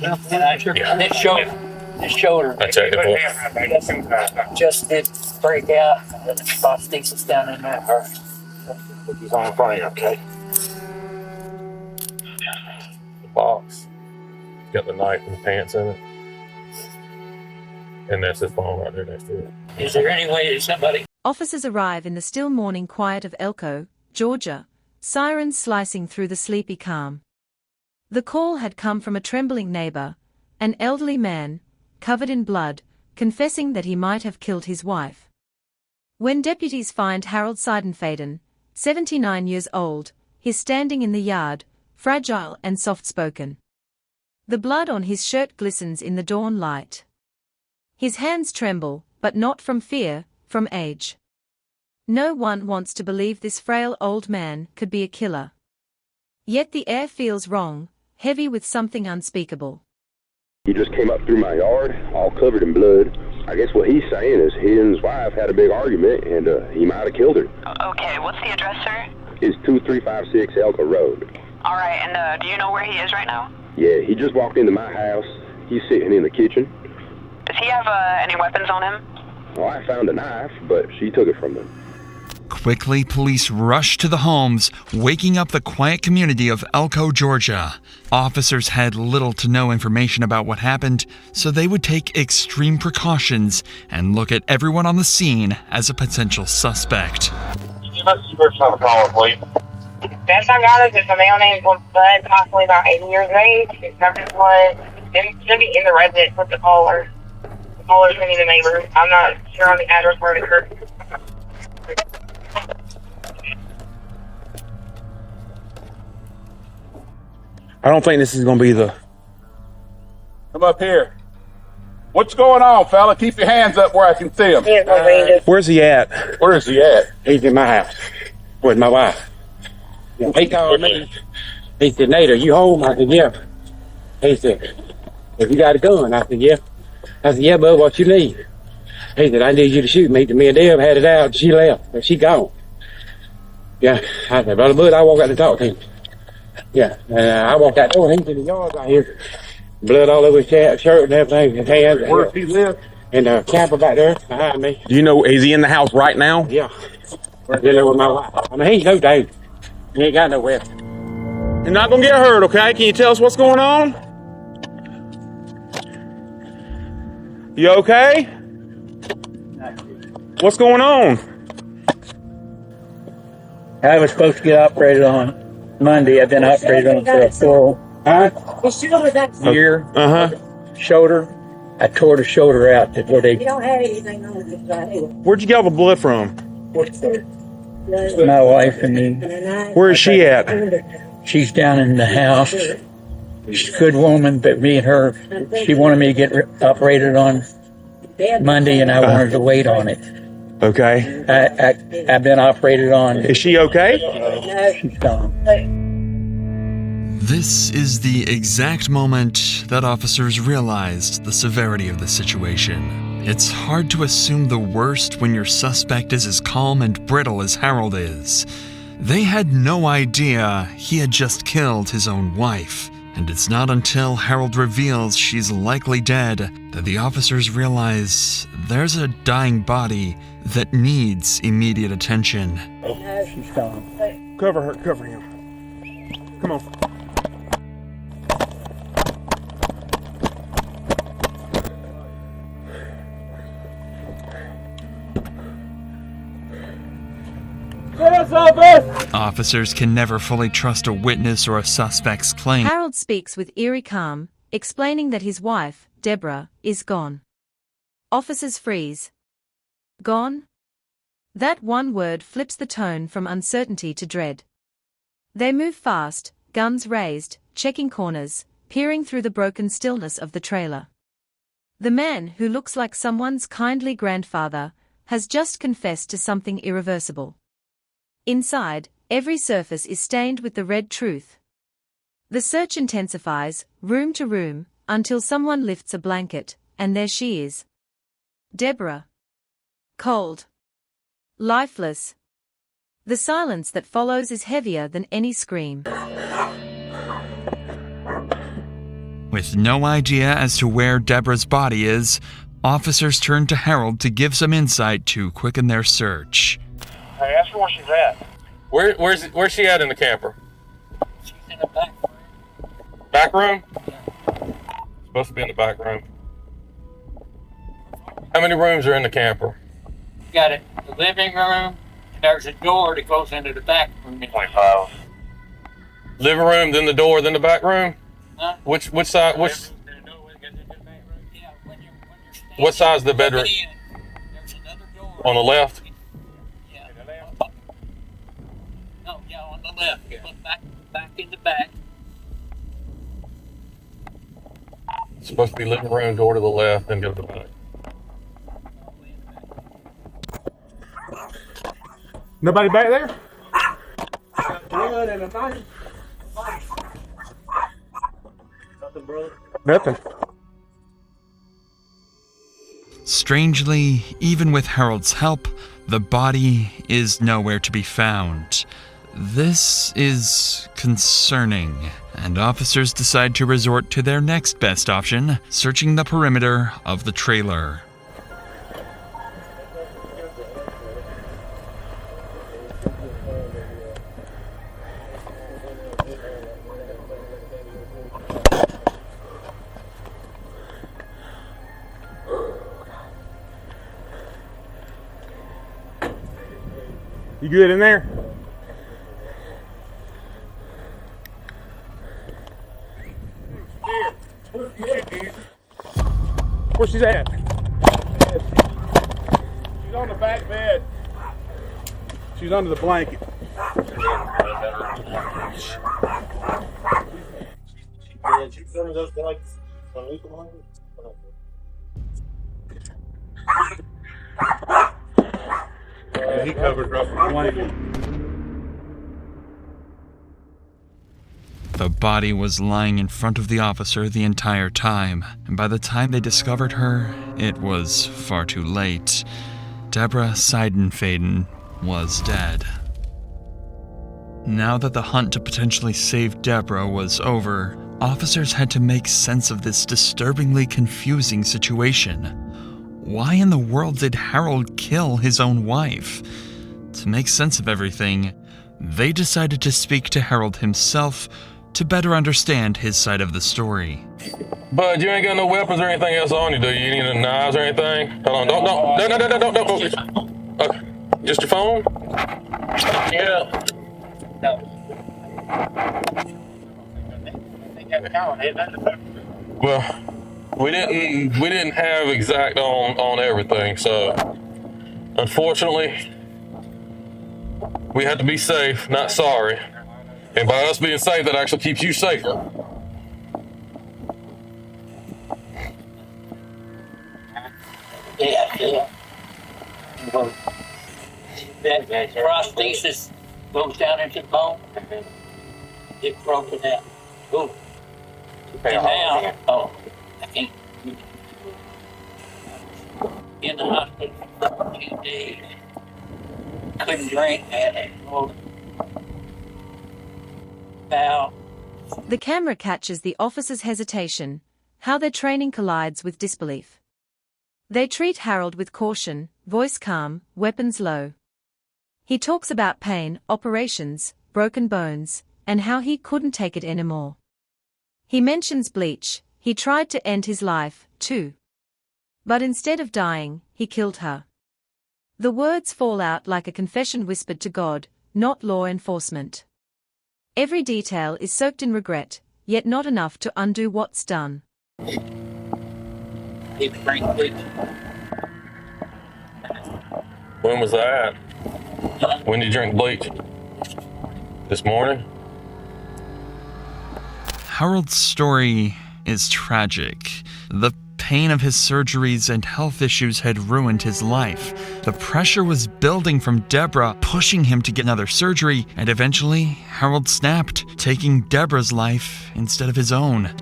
This shoulder. That's it. Just did break out. The prosthesis down in there. He's on the frame, okay? The box. It's got the knife and pants in it. And that's his phone right there next to it. Is there any way that somebody... Officers arrive in the still morning quiet of Elko, Georgia, sirens slicing through the sleepy calm. The call had come from a trembling neighbor, an elderly man, covered in blood, confessing that he might have killed his wife. When deputies find Harold Seidenfaden, 79 years old, he's standing in the yard, fragile and soft-spoken. The blood on his shirt glistens in the dawn light. His hands tremble, but not from fear, from age. No one wants to believe this frail old man could be a killer. Yet the air feels wrong, heavy with something unspeakable. He just came up through my yard, all covered in blood. I guess what he's saying is he and his wife had a big argument, and he might have killed her. Okay, what's the address, sir? It's 2356 Elko Road. All right, and do you know where he is right now? Yeah, he just walked into my house. He's sitting in the kitchen. Does he have any weapons on him? Well, I found a knife, but she took it from him. Quickly, police rushed to the homes, waking up the quiet community of Elko, Georgia. Officers had little to no information about what happened, so they would take extreme precautions and look at everyone on the scene as a potential suspect. Give us the person on the call, please. Best I got is it's a male named Bud, possibly about 80 years of age. His number was should be in the residence with the caller. The caller's in the neighbor. I'm not sure on the address where it occurred. I don't think this is going to be the... Come up here. What's going on, fella? Keep your hands up where I can see him. Where's he at? Where is he at? He's in my house with my wife. He called me. He said, Nate, are you home? I said, yeah. He said, have you got a gun? I said, yeah. I said, yeah, bud, what you need? He said, I need you to shoot me. Me and Deb had it out. She left. She gone. Yeah. I said, Brother Bud, I walk out to talk to him. Yeah. I walked out door and he's in the yard right here. Blood all over his shirt and everything. His hands. Where does he live? And the camper back there behind me. Do you know, is he in the house right now? Yeah. We're dealing with my wife. I mean, he's no danger. He ain't got no weapon. You're not going to get hurt, okay? Can you tell us what's going on? You okay? What's going on? I was supposed to get operated on Monday. I've been operated on for a full year. Shoulder. I tore the shoulder out to where they... You don't have anything on this right here. Where'd you get all the blood from? My wife and me. Where is she at? She's down in the house. She's a good woman, but me and her, she wanted me to get operated on Monday, and I wanted to wait on it. Okay. I've been operated on. Is she okay? She's gone. This is the exact moment that officers realized the severity of the situation. It's hard to assume the worst when your suspect is as calm and brittle as Harold is. They had no idea he had just killed his own wife. And it's not until Harold reveals she's likely dead that the officers realize there's a dying body that needs immediate attention. She's gone. Cover her, cover him. Come on. Officers can never fully trust a witness or a suspect's claim. Harold speaks with eerie calm, explaining that his wife, Deborah, is gone. Officers freeze. Gone? That one word flips the tone from uncertainty to dread. They move fast, guns raised, checking corners, peering through the broken stillness of the trailer. The man, who looks like someone's kindly grandfather, has just confessed to something irreversible. Inside, every surface is stained with the red truth. The search intensifies, room to room, until someone lifts a blanket, and there she is. Deborah. Cold. Lifeless. The silence that follows is heavier than any scream. With no idea as to where Deborah's body is, officers turn to Harold to give some insight to quicken their search. Hey, ask her where she's at. Where's she at in the camper? She's in the back room. Back room? Supposed to be in the back room. How many rooms are in the camper? You got it. The living room, and there's a door that goes into the back room. 25. Living room, then the door, then the back room? Huh? Which side? What size is the bedroom? There's another door. On the left? Yeah. No, yeah, on the left. You look back in the back. It's supposed to be living room, door to the left, then go to the back. Nobody back there? Nothing. Strangely, even with Harold's help, the body is nowhere to be found. This is concerning, and officers decide to resort to their next best option, searching the perimeter of the trailer. You good in there? Where she's at? She's on the back bed. She's under the blanket. Yeah, he covered up the blanket. The body was lying in front of the officer the entire time, and by the time they discovered her, it was far too late. Deborah Seidenfaden was dead. Now that the hunt to potentially save Deborah was over, officers had to make sense of this disturbingly confusing situation. Why in the world did Harold kill his own wife? To make sense of everything, they decided to speak to Harold himself to better understand his side of the story. Bud, you ain't got no weapons or anything else on you, do you? You need any knives or anything? Hold on, don't. Just your phone? Yeah. No. Well, we didn't have exact on everything, so unfortunately we had to be safe, not sorry. And by us being safe, that actually keeps you safer. Yeah. Well, that prosthesis goes down into the bone. It's broken out. Ooh. And now, I can't. In the hospital for 2 days. Couldn't drink, had a bowel. The camera catches the officer's hesitation, how their training collides with disbelief. They treat Harold with caution, voice calm, weapons low. He talks about pain, operations, broken bones, and how he couldn't take it anymore. He mentions bleach. He tried to end his life, too. But instead of dying, he killed her. The words fall out like a confession whispered to God, not law enforcement. Every detail is soaked in regret, yet not enough to undo what's done. He drank bleach. When was that? When did you drink bleach? This morning? Harold's story is tragic. The pain of his surgeries and health issues had ruined his life. The pressure was building from Deborah, pushing him to get another surgery, and eventually, Harold snapped, taking Deborah's life instead of his own.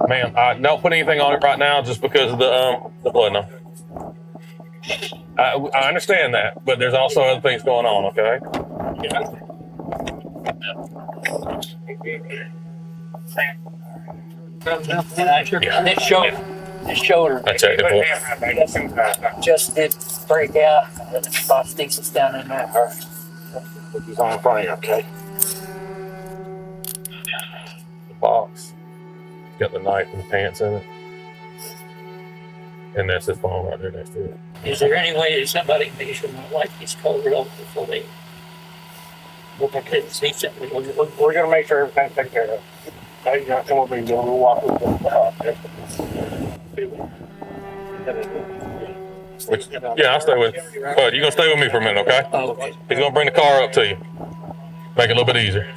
Ma'am, don't put anything on it right now just because of the blood. No. I understand that, but there's also other things going on, okay? This shoulder. I checked it Just did break out. The prosthesis down in there. All right. He's on the front, okay? The box. It's got the knife and the pants in it. And that's his phone right there next to it. Is there any way that somebody can make sure my wife gets covered up before they look at it and see something? We're gonna make sure everything's taken care of. Now you gotta come over and we'll walk with Yeah, I'll stay with you. Bud, you gonna stay with me for a minute, okay? Okay. He's gonna bring the car up to you. Make it a little bit easier.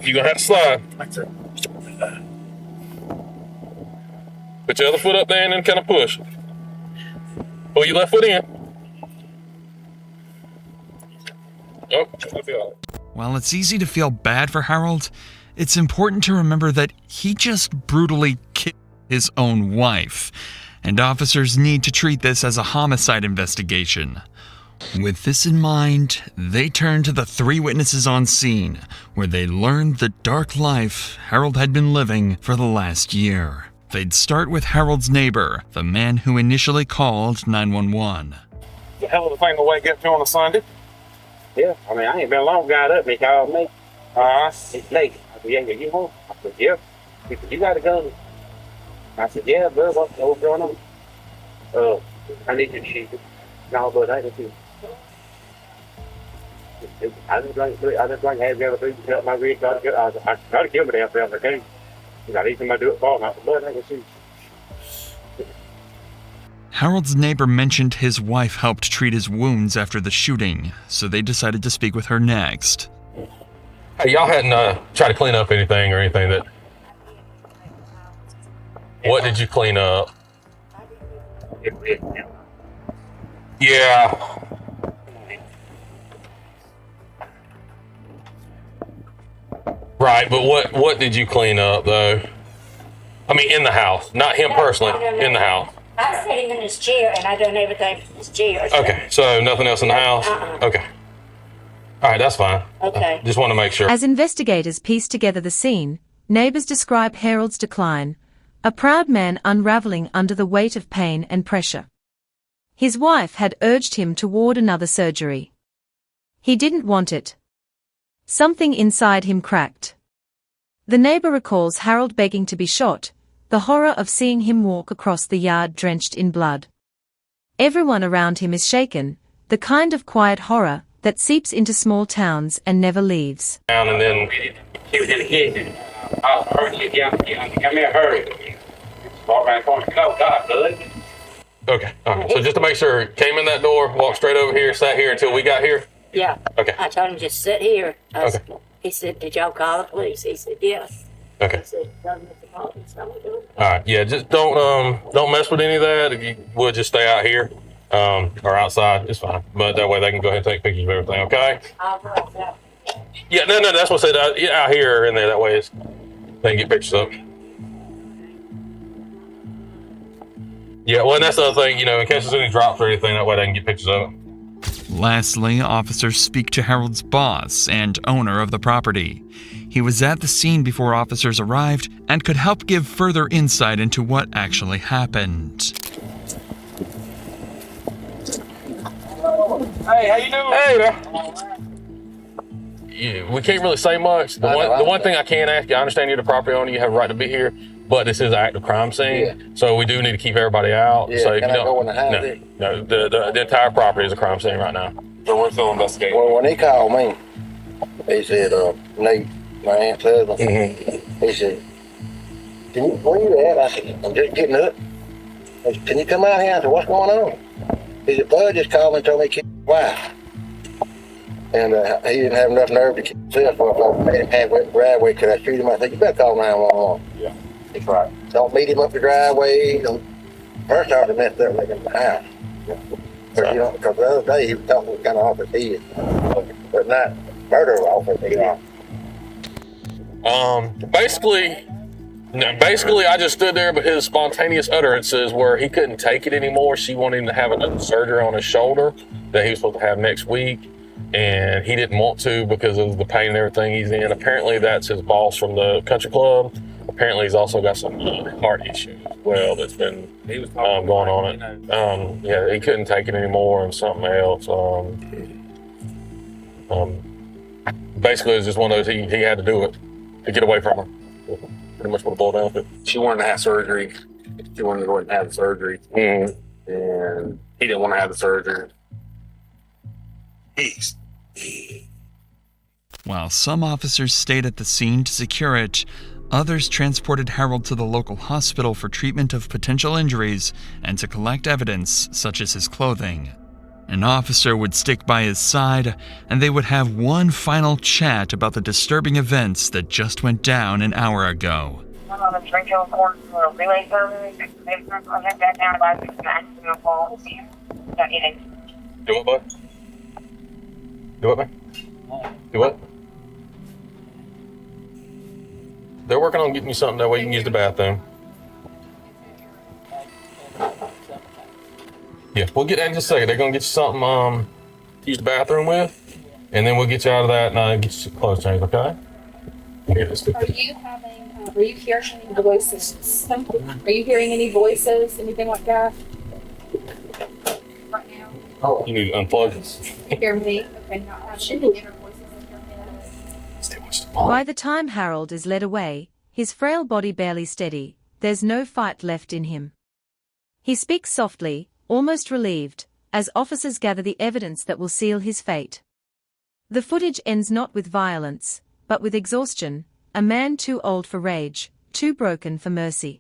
You're gonna have to slide. Put your other foot up there and then kind of push. Pull your left foot in. Oh, that'll be all right. While it's easy to feel bad for Harold, it's important to remember that he just brutally killed his own wife, and officers need to treat this as a homicide investigation. With this in mind, they turned to the 3 witnesses on scene, where they learned the dark life Harold had been living for the last year. They'd start with Harold's neighbor, the man who initially called 911. The hell of a thing to wake up to on a Sunday. Yeah, I mean, I ain't been long got up. He called me. It's late. I said, yeah, you home? I said, yeah. He said, you got a gun? I said, yeah, bud, what's going on? I need you to shoot it. No, bud, I didn't see it. I didn't drink half the other food to help my read. I tried to kill me after I came. I need somebody to do it for me. I said, bud, I can see. Harold's neighbor mentioned his wife helped treat his wounds after the shooting, so they decided to speak with her next. Hey, y'all hadn't tried to clean up anything or anything that... What did you clean up? Yeah. Right, but what did you clean up, though? I mean, in the house. Not him personally, in the house. I set him in his chair, and I done everything in his chair. Okay, so nothing else in the house? Okay. All right, that's fine. Okay. Just want to make sure. As investigators piece together the scene, neighbors describe Harold's decline, a proud man unraveling under the weight of pain and pressure. His wife had urged him toward another surgery. He didn't want it. Something inside him cracked. The neighbor recalls Harold begging to be shot, the horror of seeing him walk across the yard drenched in blood. Everyone around him is shaken, the kind of quiet horror that seeps into small towns and never leaves. And then She was in the kitchen. I heard you yell, come here, hurry. Walk around the corner. Go, God, bud. okay, all right. So just to make sure, came in that door, walked straight over here, sat here until we got here. Yeah. Okay. I told him just sit here. Okay. He said, did y'all call the police? He said, yes. Okay. I said, doesn't Mr. Martin tell me to? All right. Yeah. Just don't mess with any of that. If you would, just stay out here, or outside. It's fine. But that way they can go ahead and take pictures of everything. Okay. I'll go outside. Yeah. No. That's what I said. Out here or in there. That way they can get pictures up. Yeah. Well, and that's the other thing. In case there's any drops or anything, that way they can get pictures of it. Lastly, officers speak to Harold's boss and owner of the property. He was at the scene before officers arrived and could help give further insight into what actually happened. Hey, how you doing? Hey there. Yeah, we can't really say much. The one thing I can ask you, I understand you're the property owner, you have a right to be here, but this is an active crime scene, so we do need to keep everybody out. Yeah, so if can you I go in the house? no, the entire property is a crime scene right now. So we're still investigating. Well, when he called me, he said, Nate, my aunt's husband, he said, where you at? I said, I'm just getting up. He said, can you come out here? I said, what's going on? He said, Bud just called me and told me he killed his wife. And he didn't have enough nerve to kill himself for a halfway the driveway because I shoot him. I said, you better call 911. Yeah, that's right. Don't meet him up the driveway. First off, he messed up like in the house. Because because the other day he was talking kind of off his head, but not murder off his head. Basically, I just stood there, but his spontaneous utterances where he couldn't take it anymore. She wanted him to have another surgery on his shoulder that he was supposed to have next week. and he didn't want to because of the pain and everything he's in. Apparently that's his boss from the country club. Apparently he's also got some heart issues as well that's been going on it. Yeah, he couldn't take it anymore and something else. Basically, it was just one of those, he had to do it to get away from her. Pretty much what it boiled down to. She wanted to have surgery. She wanted to go ahead and have the surgery. Mm-hmm. And he didn't want to have the surgery. While some officers stayed at the scene to secure it, others transported Harold to the local hospital for treatment of potential injuries and to collect evidence such as his clothing. An officer would stick by his side, and they would have one final chat about the disturbing events that just went down an hour ago. I'm on the Springfield Court for a relay service. I'll have that down by 6 maximum calls. Do what, bud? Do what, man? Do what? They're working on getting you something that way you can use the bathroom. Yeah, we'll get that in just a second. They're gonna get you something to use the bathroom with, and then we'll get you out of that and get you clothes changed, okay? Are you hearing any voices? Are you hearing any voices, anything like that? Right now? Oh, you need to unplug this. You hear me? Okay, not have any inner voices in your head. By the time Harold is led away, his frail body barely steady, there's no fight left in him. He speaks softly, almost relieved, as officers gather the evidence that will seal his fate. The footage ends not with violence, but with exhaustion, a man too old for rage, too broken for mercy.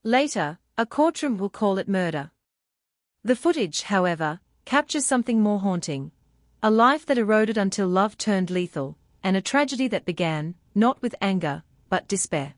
Later, a courtroom will call it murder. The footage, however, captures something more haunting. A life that eroded until love turned lethal, and a tragedy that began, not with anger, but despair.